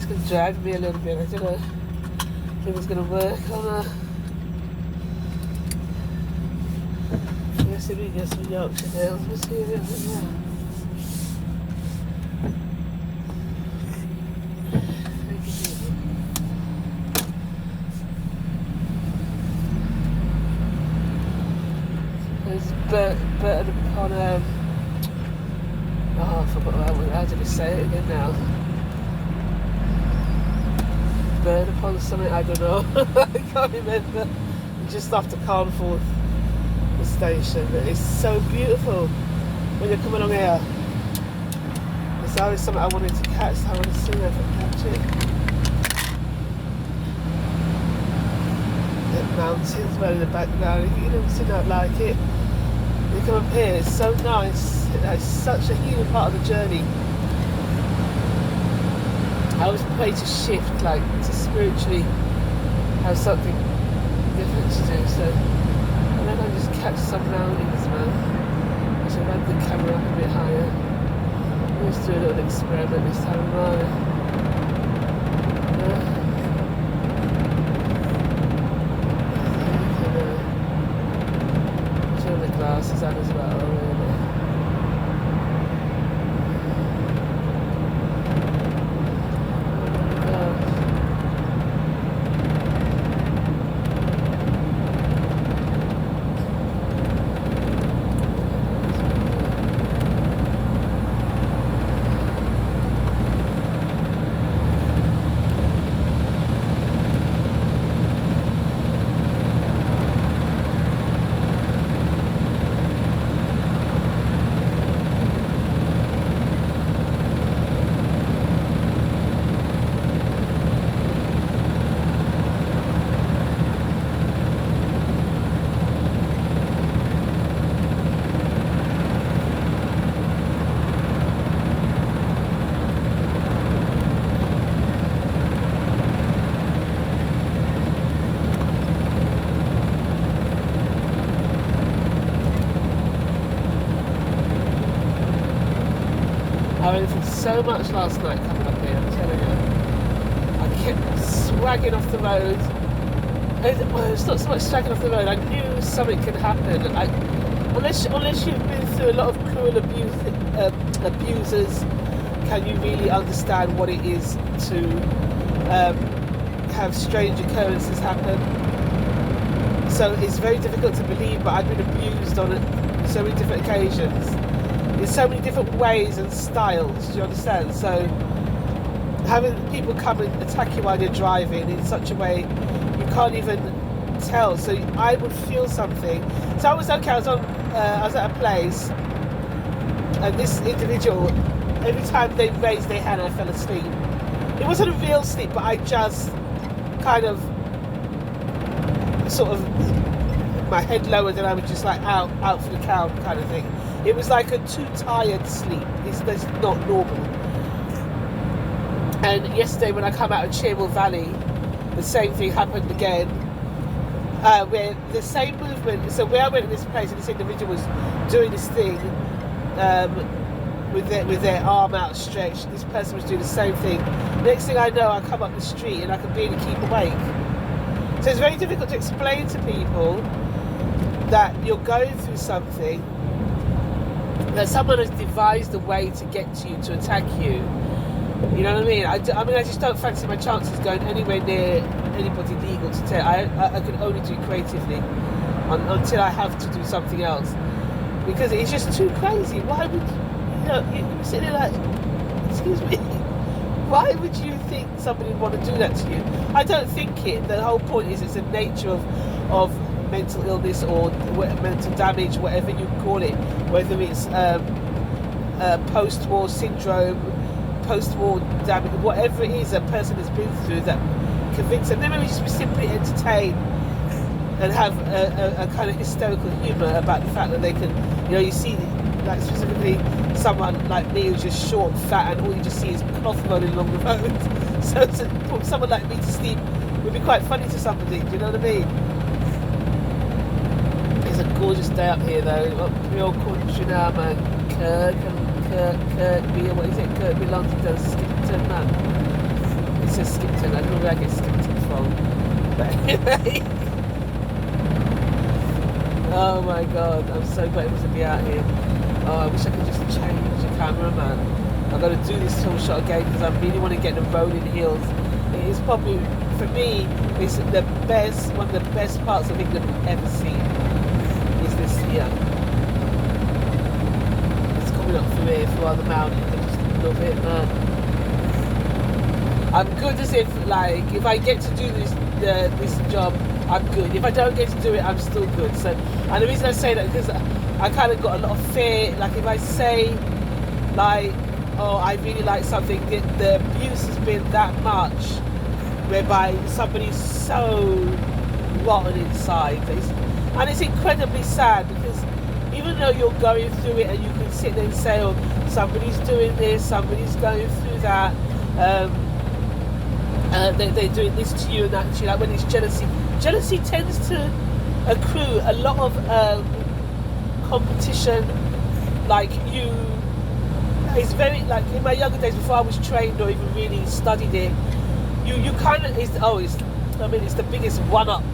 It's going to drag me a little bit. I don't know if it's going to work on a... Let's see if we can get some Yorkshire Dale. Let's see if it's in there. There's Burton-On... I forgot how did he say it again now? Burton-On something, I don't know. I can't remember. Just after Carnforth, the station. But it's so beautiful when you're coming along here. It's always something I wanted to catch. So I want to see if I can catch it. The mountains well in the background. You don't see that like it. You come up here, it's so nice. It's such a healing part of the journey. I always pray to shift, like to spiritually have something different to do. So, and then I just catch some roundings, man. I should have the camera up a bit higher. Let's do a little experiment this time around. Turn the glasses on as well, really. I went through so much last night coming up here, I'm telling you. I kept swagging off the road. Well, it's not so much swagging off the road, I knew something could happen. Unless you've been through a lot of cruel abusers, can you really understand what it is to have strange occurrences happen? So it's very difficult to believe, but I've been abused on so many different occasions. In so many different ways and styles, do you understand? So having people come and attack you while you're driving in such a way you can't even tell. So I would feel something. So I was okay, I was at a place, and this individual, every time they raised their hand I fell asleep. It wasn't a real sleep, but I just kind of sort of my head lowered and I was just like out for the count kind of thing. It was like a too tired sleep. It's not normal. And yesterday when I come out of Cherwell Valley, the same thing happened again. Where the same movement, so where I went to this place and this individual was doing this thing with their arm outstretched, this person was doing the same thing. Next thing I know, I come up the street and I can barely keep awake. So it's very difficult to explain to people that you're going through something, that someone has devised a way to get to you, to attack you. You know what I mean? I just don't fancy my chances going anywhere near anybody legal to tell. I can only do it creatively until I have to do something else, because it's just too crazy. Why would you're sitting there like, excuse me, why would you think somebody would want to do that to you? I don't think it. The whole point is it's the nature of mental illness or mental damage, whatever you call it, whether it's post-war syndrome, post-war damage, whatever it is a person has been through that convicts them. Then maybe just be simply entertained and have a kind of hysterical humour about the fact that they can, you see, like specifically someone like me who's just short and fat and all you just see is cloth rolling along the road. So to put someone like me to sleep would be quite funny to somebody, do you know what I mean? It's a gorgeous day up here though, up real country now, man. Kirkby, what is it? Kirkby, London, Skipton, man. It says Skipton. I don't know where I get Skipton from. But anyway. Oh my god, I'm so grateful to be out here. Oh, I wish I could just change the camera, man. I'm going to do this tool shot again because I really want to get the rolling hills. It is probably, for me, it's the best, one of the best parts of England we've ever seen. Is this here. It's coming up through here, through all the mountains. I just love it, man. I'm good as if, like, if I get to do this job, I'm good. If I don't get to do it, I'm still good. So, and the reason I say that because I kind of got a lot of fear. Like if I say, like, oh, I really like something, the abuse has been that much, whereby somebody's so rotten inside. And it's incredibly sad because even though you're going through it and you can sit there and say, oh, somebody's doing this, somebody's going through that, they're doing this to you and that to you, like when it's jealousy tends to accrue a lot of competition. Like it's very, like in my younger days before I was trained or even really studied it, you kind of, it's the biggest one-up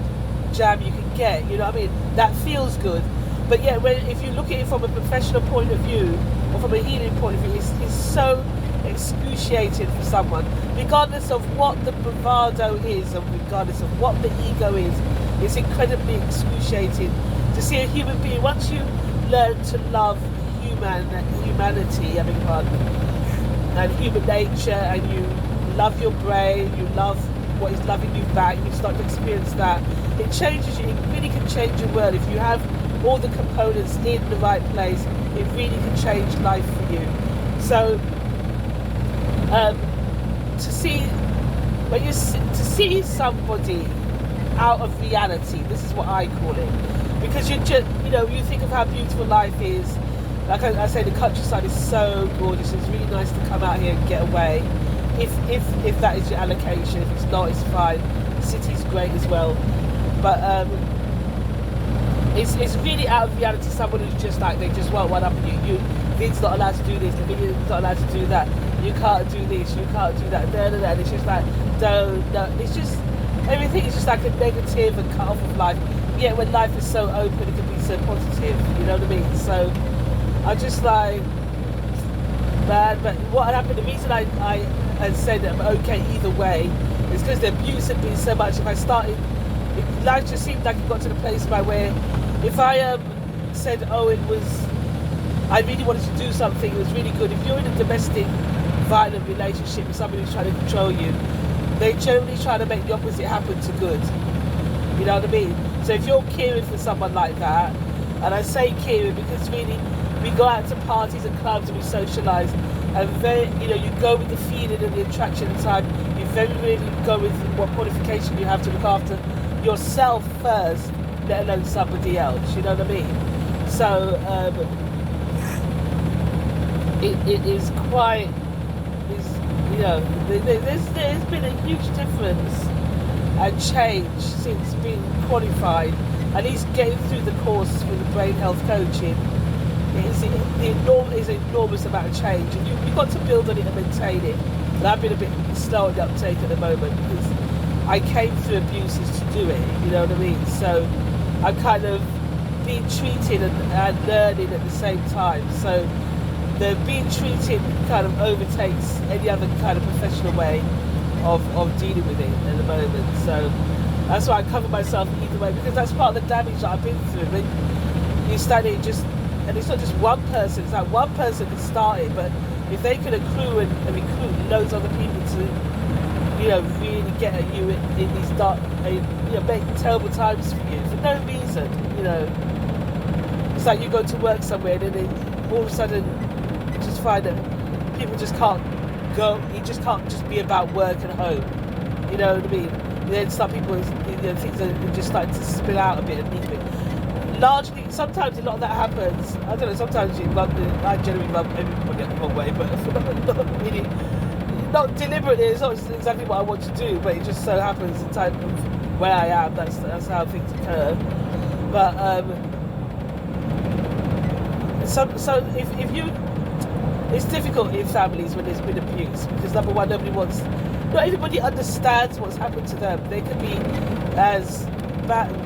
jam you can get, you know what I mean? That feels good. But yeah, if you look at it from a professional point of view or from a healing point of view, it's so excruciating for someone, regardless of what the bravado is and regardless of what the ego is. It's incredibly excruciating to see a human being, once you learn to love humanity, and human nature, and you love your brain, you love what is loving you back, you start to experience that, it changes you. It really can change your world. If you have all the components in the right place, it really can change life for you. So to see somebody out of reality, this is what I call it, because you think of how beautiful life is. Like I say, the countryside is so gorgeous. It's really nice to come out here and get away, if that is your allocation. If it's not, it's fine. The city's great as well, but it's really out of reality. Someone who's just like, they just won't one up on you. Vin's not allowed to do this, the Vin's not allowed to do that, you can't do this, you can't do that, and it's just like, no, it's just, everything is just like a negative and cut off of life. Yet when life is so open, it can be so positive, you know what I mean? So I'm just like, man, but what happened, the reason I said that I'm okay either way is because the abuse had been so much. If I started, life just seemed like it got to the place where if I said, oh, I really wanted to do something, it was really good. If you're in a domestic violent relationship with somebody who's trying to control you, they generally try to make the opposite happen to good. You know what I mean? So if you're caring for someone like that, and I say caring because really we go out to parties and clubs and we socialise, and you go with the feeling and the attraction and time. You very rarely go with what qualification you have to look after yourself first, let alone somebody else. You know what I mean? So it is quite. There's been a huge difference and change since being qualified, at least getting through the course with the brain health coaching. It's an enormous amount of change, and you've got to build on it and maintain it. And I've been a bit slow on the uptake at the moment because I came through abuses to do it, you know what I mean? So I'm kind of being treated and learning at the same time. So the being treated kind of overtakes any other kind of professional way of dealing with it at the moment. So that's why I cover myself either way, because that's part of the damage that I've been through. When you study and it's not just one person, it's like one person can start it, but if they can accrue and recruit loads of other people to, really get at you in these dark, make terrible times for you for no reason, It's like you go to work somewhere and then all of a sudden you just find that people just can't go, you just can't just be about work and home, you know what I mean? And then some people, things are just starting to spill out a bit and leave it. Largely, sometimes a lot of that happens. I don't know, sometimes I generally rub everybody the wrong way, but not deliberately. It's not exactly what I want to do, but it just so happens the type of where I am, that's how things occur. But so if you, it's difficult in families when there's been abuse, because number one, nobody wants not everybody understands what's happened to them. They could be as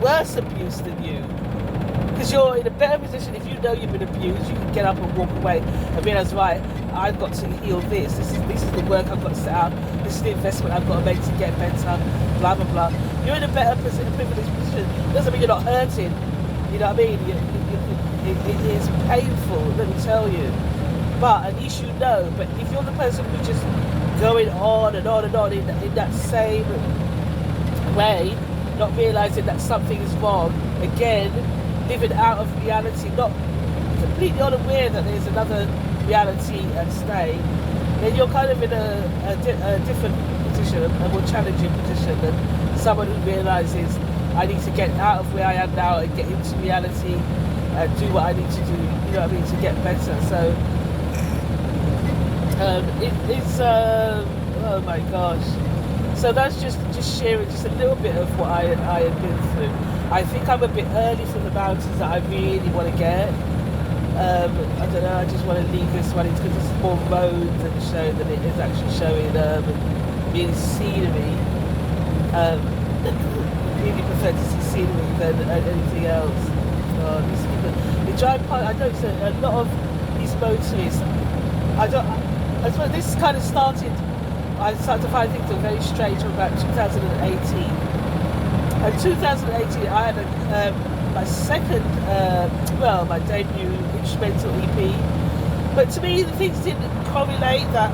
worse abused than you. Because you're in a better position if you know you've been abused. You can get up and walk away and realise, right, I've got to heal this. This is the work I've got to set out. This is the investment I've got to make to get better. Blah blah blah. You're in a better position, privileged position. Doesn't mean you're not hurting. You know what I mean? It is painful, let me tell you. But at least you know. But if you're the person who's just going on and on and on in that same way, not realising that something is wrong, again, living out of reality, not completely unaware that there's another reality at stake, then you're kind of in a different position, a more challenging position than someone who realises, I need to get out of where I am now and get into reality and do what I need to do, you know what I mean, to get better. So it's oh my gosh. So that's just sharing just a little bit of what I have been through. I think I'm a bit early for the mountains that I really want to get. I don't know, I just want to leave this one. It's because it's more roads and show that it is actually showing really scenery. Really prefer to see scenery than anything else. The drive past, I noticed a lot of these motorists. I suppose this kind of started. I started to find things that were very strange from about 2018. In 2018, I had my second, my debut instrumental EP. But to me, the things didn't correlate that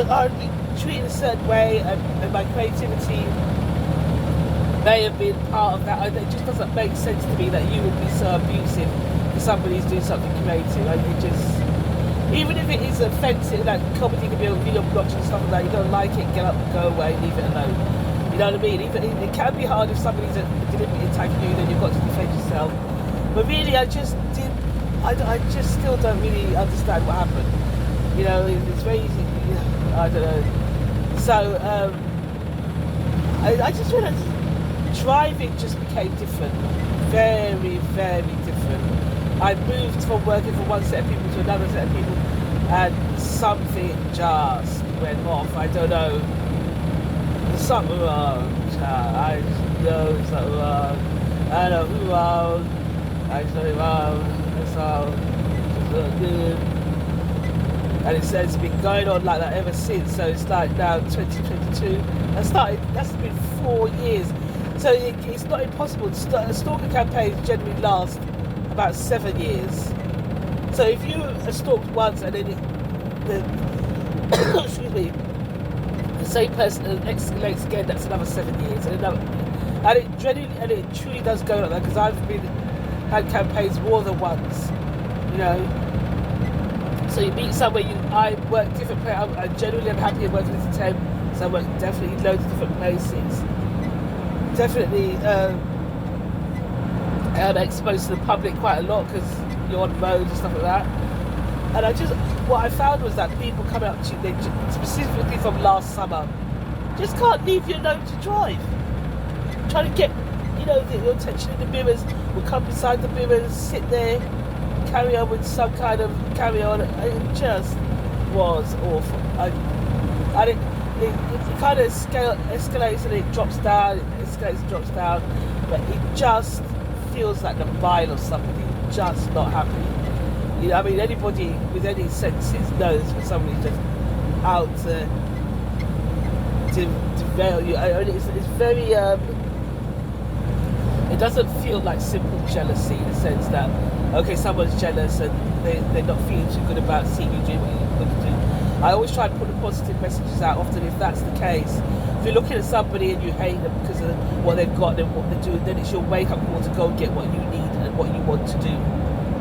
I'd be treated a certain way, and my creativity may have been part of that. It just doesn't make sense to me that you would be so abusive if somebody's doing something creative. Like, it just, even if it is offensive, like comedy can be really obnoxious and stuff like that, you don't like it, get up, go away, leave it alone. You know what I mean? It can be hard if somebody's deliberately attacking you, then you've got to defend yourself. But really, I just still don't really understand what happened. You know, it's very easy, I don't know. So, I just realised driving just became different. Very, very different. I moved from working for one set of people to another set of people, and something just went off. I don't know. There's something wrong. I just know there's something wrong. I don't know who wrong. I just know wrong. That's all. It's not good. And it's been going on like that ever since. So it's like now 2022. That's been 4 years. So it's not impossible. Stalker campaigns generally last about 7 years. So if you are stalked once and then excuse me, the same person escalates again, that's another 7 years, and it truly does go like that, because I've had campaigns more than once, you know. So you meet somewhere, I work different places. I generally am happy working as a temp, so I work definitely loads of different places. Definitely I'm exposed to the public quite a lot because you're on roads and stuff like that. And what I found was that people coming up to you, specifically from last summer, just can't leave you alone to drive. Trying to get, your attention in the mirrors, will come beside the mirrors, sit there, carry on with some kind of carry on. It just was awful. And it kind of escalates and it drops down, it escalates and drops down, but it just feels like the bile of somebody, just not happy. You know, I mean, anybody with any senses knows when somebody's just out to derail you. It's very, it doesn't feel like simple jealousy in the sense that, okay, someone's jealous and they're not feeling too good about seeing you doing what you're going to do. I always try to put the positive messages out. Often, if that's the case, if you're looking at somebody and you hate them because of what they've got and what they're doing, then it's your wake-up call to go and get what you need and what you want to do.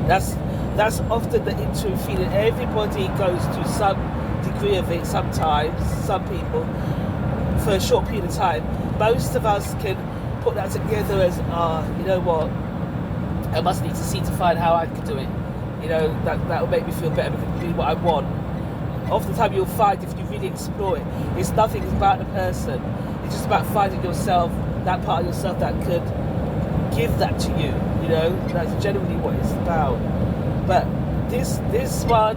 That's often the interim feeling. Everybody goes through some degree of it sometimes, some people, for a short period of time. Most of us can put that together as, you know what, I must need to see to find how I can do it. You know, that will make me feel better because it's really what I want. Oftentimes you'll find, if you really explore it, it's nothing about the person. It's just about finding yourself, that part of yourself that could give that to you. You know, that's generally what it's about. But this one,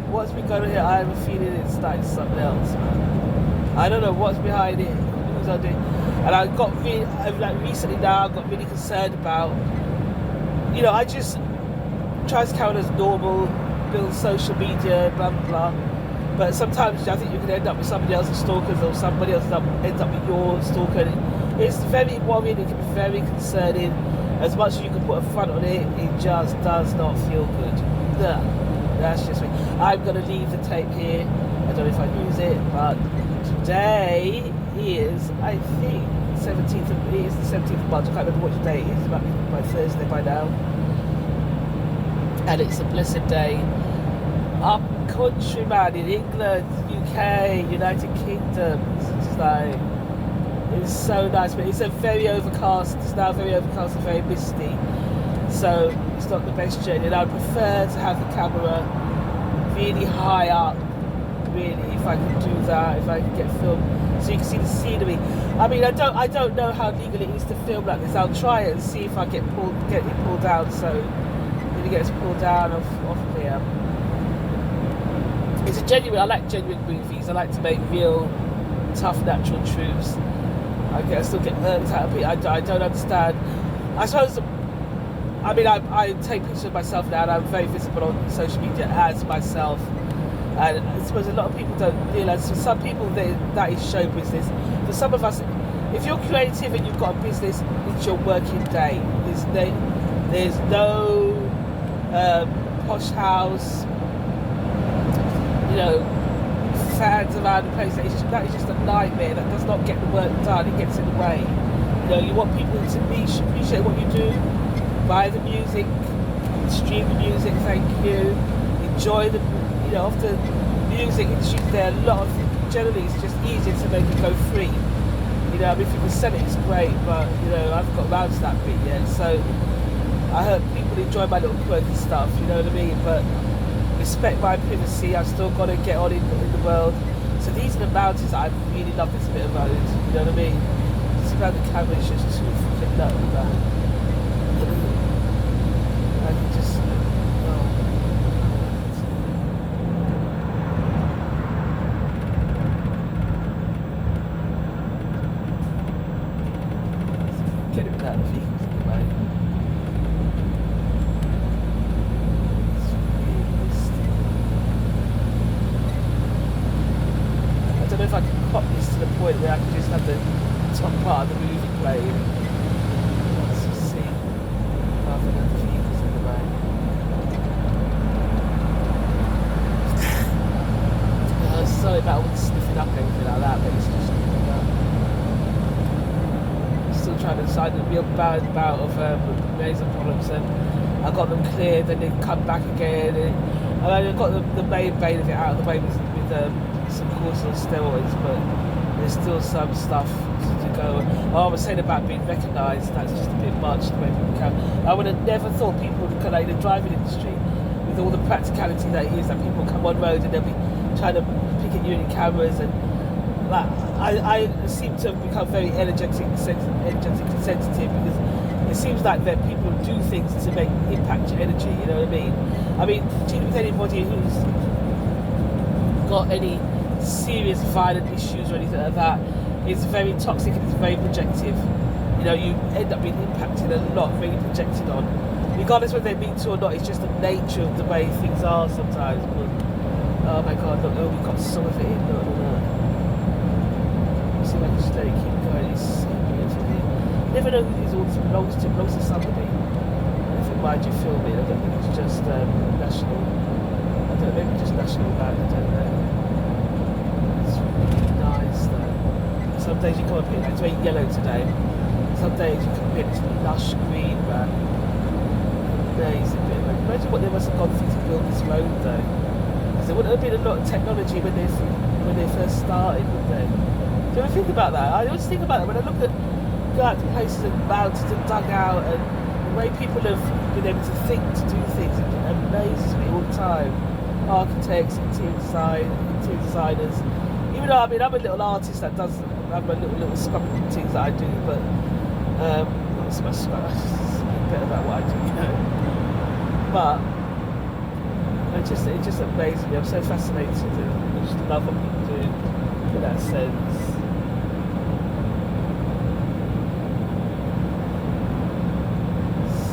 what's been going on here, I have a feeling it's like something else, man. I don't know what's behind it, who's on it. And I got really, like recently now, I got really concerned about, you know, I just try to count as normal, build social media, blah, blah, blah. But sometimes I think you can end up with somebody else's stalkers, or somebody else ends up with your stalker. It's very worrying, it can be very concerning. As much as you can put a front on it, it just does not feel good. That's just me. I'm going to leave the tape here. I don't know if I use it, but today is, I think, 17th of, it is the 17th of March. I can't remember which day it is. It might be by Thursday by now. And it's a blessed day. Up country, man, in England, UK, United Kingdom. It's just like, it's so nice, but it's a very overcast. It's now very overcast and very misty, so it's not the best journey. And I'd prefer to have the camera really high up, really, if I could do that, if I could get film, so you can see the scenery. I mean, I don't know how legal it is to film like this. I'll try it and see if I get it pulled down, so it gets pulled down off here. It's a genuine. I like genuine movies. I like to make real, tough, natural truths. I still get hurt out of it. I don't understand. I suppose, I mean, I take pictures of myself now, and I'm very visible on social media as myself. And I suppose a lot of people don't realise, for some people that is show business. For some of us, if you're creative and you've got a business, it's your working day. There's no posh house, you know, fans around the place. That is just a nightmare. That does not get the work done. It gets in the way. You know, you want people to appreciate what you do, buy the music, stream the music, thank you, enjoy the, you know, often music industry, there are a lot of, generally it's just easier to make it go free. You know, I mean, if you can sell it, it's great, but, you know, I haven't got around to that bit yet, so I hope people enjoy my little quirky stuff, you know what I mean, but respect my privacy. I've still got to get on in the world. So these are the mountains that I really love, this bit of road, you know what I mean? It's about the camera, it's just too freaking low. I can just, get it without the vehicles in the way. I don't know if I can pop this to the point where I can just have the top part of the movie playing. Let's just see. Rather than the vehicles in the way. Sorry about all the sniffing up and everything like that, but it's just still trying to decide a real bad bout of laser problems, and I got them cleared, then they come back again, and I got the main vein of it out of the way with some cortisol steroids, but there's still some stuff to go. I was saying about being recognised, that's just a bit much the way people can. I would have never thought people would in the driving industry, with all the practicality that it is, that people come on road and they'll be trying to pick at you in cameras, and like, I seem to have become very energetic and sensitive, because it seems like that people do things to impact your energy, you know what I mean, dealing with anybody who's got any serious violent issues or anything like that, it's very toxic and it's very projective. You know, you end up being impacted a lot, really projected on, regardless whether they mean to or not. It's just the nature of the way things are sometimes. But, oh my god, look, oh, we've got some of it in. Look. See if I can just let it keep going. It's so beautiful. You never know who these orders belongs to. It belongs to somebody. And if it mind you filming, I don't think it's just national. I don't know, maybe just national band, I don't know. It's really nice though. Some days you come up here, it's very yellow today. Some days you come here, it's lush green, man. Amazing bit. Imagine what they must have gone through to build this road though. Because there wouldn't have been a lot of technology when they first started, would they? Do you ever think about that? I always think about it when I look at go out to places and mountains and dug out, and the way people have been able to think to do things, it amazes me all the time. Architects, interior designers. Even though, I mean, I'm a little artist that does have my little scrubbing things that I do, but not so much scrub, it's a bit about what I do, you know. But it just amazes me. I'm so fascinated, and I just love what people do. that sense.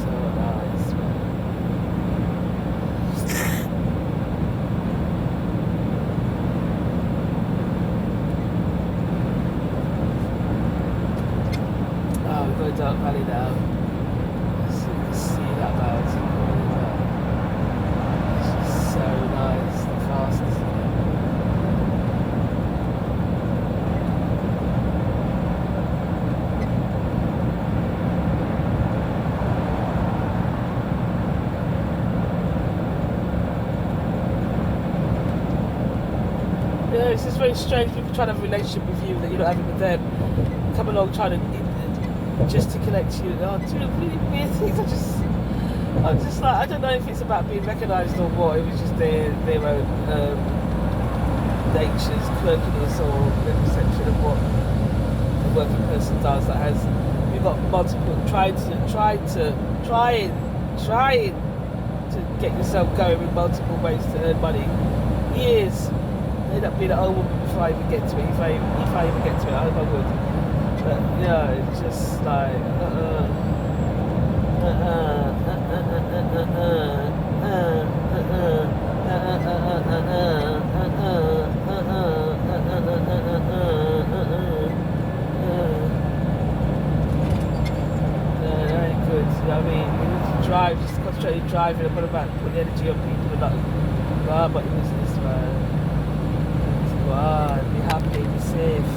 So nice, man. Oh, we're going Dark Valley now. So you can see that mountain. It's just so nice, the fastest. Yeah, it's just very strange. People trying to have a relationship with you that you're not having with them. Come along trying to gesticulate to you. Oh, do really weird things. I'm just like, I don't know if it's about being recognised or what. It was just their own nature's quirkiness or their perception of what a working person does. That has, you've got multiple trying to get yourself going with multiple ways to earn money. Years. End up being an old woman before I even get to it. If I even get to it, I hope I would. But yeah, it's just like that ain't good. You know what I mean? You need to drive, just concentrate on driving and put the energy on people and not but this man. Be happy, be safe.